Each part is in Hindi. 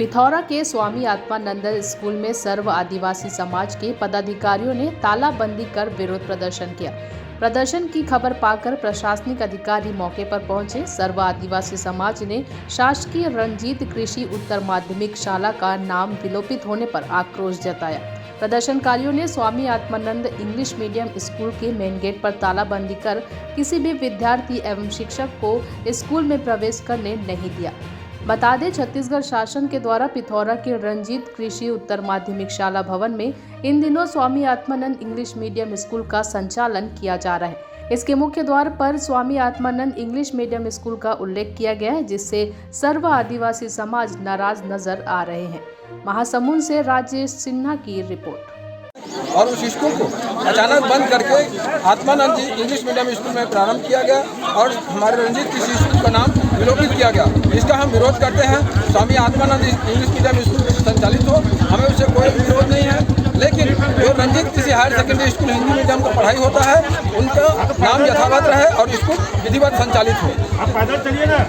पिथौरा के स्वामी आत्मानंद स्कूल में सर्व आदिवासी समाज के पदाधिकारियों ने तालाबंदी कर विरोध प्रदर्शन किया। प्रदर्शन की खबर पाकर प्रशासनिक अधिकारी मौके पर पहुंचे। सर्व आदिवासी समाज ने शासकीय रंजीत कृषि उत्तर माध्यमिक शाला का नाम विलोपित होने पर आक्रोश जताया। प्रदर्शनकारियों ने Swami Atmanand English medium school के मेन गेट पर तालाबंदी कर किसी भी विद्यार्थी एवं शिक्षक को स्कूल में प्रवेश करने नहीं दिया। बता दें, छत्तीसगढ़ शासन के द्वारा पिथौरा के रंजीत कृषि उत्तर माध्यमिक शाला भवन में इन दिनों Swami Atmanand English medium school का संचालन किया जा रहा है। इसके मुख्य द्वार पर Swami Atmanand English medium school का उल्लेख किया गया है, जिससे सर्व आदिवासी समाज नाराज नजर आ रहे हैं। महासमुंद से राजेश सिन्हा की रिपोर्ट। और उस स्कूल को अचानक बंद करके आत्मानंद इंग्लिश मीडियम स्कूल में प्रारंभ किया गया और हमारे रंजीत कृषि स्कूल का नाम विलोपित किया गया। इसका हम विरोध करते हैं। Swami Atmanand English medium school संचालित हो, हमें उससे कोई विरोध नहीं है, लेकिन जो Ranjit Krishi higher secondary school Hindi medium का पढ़ाई होता है, उनका नाम यथावत रहे और स्कूल विधिवत संचालित हो। आप पैदल चलिए ना।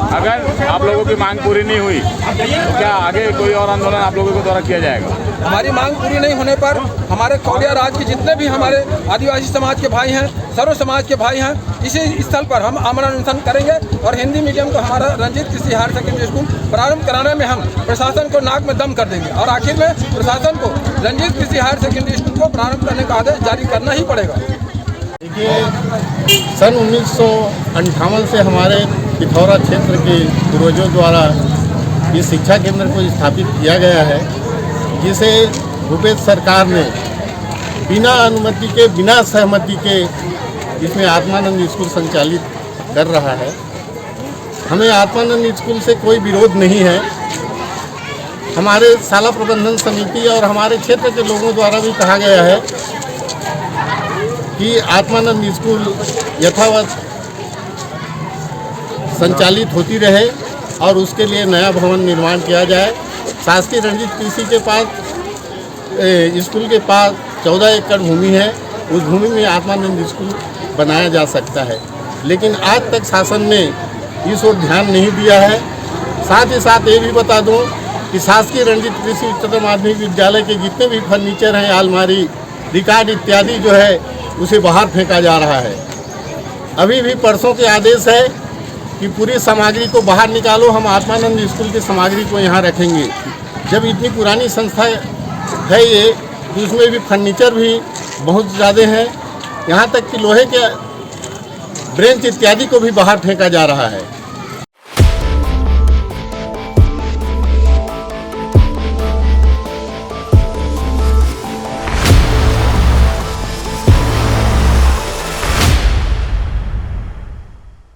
अगर आप लोगों की मांग पूरी नहीं हुई तो क्या आगे कोई और आंदोलन आप लोगों के द्वारा किया जाएगा? हमारी मांग पूरी नहीं होने पर हमारे कौलिया राज के जितने भी हमारे आदिवासी समाज के भाई हैं, सर्व समाज के भाई हैं, इसी स्थल पर हम आमरण अनशन करेंगे और हिंदी मीडियम को हमारा Ranjit Krishi higher secondary school प्रारंभ कराने में हम प्रशासन को नाक में दम कर देंगे और आखिर में प्रशासन को Ranjit Krishi higher secondary school को प्रारंभ करने का आदेश जारी करना ही पड़ेगा। देखिए, सन 1958 से हमारे पिथौरा क्षेत्र के पूर्वजों द्वारा इस शिक्षा केंद्र को स्थापित किया गया है, जिसे भूपेश सरकार ने बिना अनुमति के, बिना सहमति के इसमें आत्मानंद स्कूल संचालित कर रहा है। हमें आत्मानंद स्कूल से कोई विरोध नहीं है। हमारे शाला प्रबंधन समिति और हमारे क्षेत्र के लोगों द्वारा भी कहा गया है कि आत्मानंद स्कूल यथावत संचालित होती रहे और उसके लिए नया भवन निर्माण किया जाए। शासकीय रंजीत कृषि के पास स्कूल के पास 14 एकड़ भूमि है, उस भूमि में आत्मानंद स्कूल बनाया जा सकता है, लेकिन आज तक शासन ने इस ओर ध्यान नहीं दिया है। साथ ही साथ ये भी बता दूं कि शासकीय रंजीत कृषि उच्चतर माध्यमिक विद्यालय के जितने भी फर्नीचर हैं, अलमारी, रिकॉर्ड इत्यादि जो है उसे बाहर फेंका जा रहा है। अभी भी परसों के आदेश है कि पूरी सामग्री को बाहर निकालो, हम आत्मानंद स्कूल की सामग्री को यहाँ रखेंगे। जब इतनी पुरानी संस्था है ये, तो उसमें भी फर्नीचर भी बहुत ज़्यादा है, यहाँ तक कि लोहे के ब्रेंच इत्यादि को भी बाहर फेंका जा रहा है।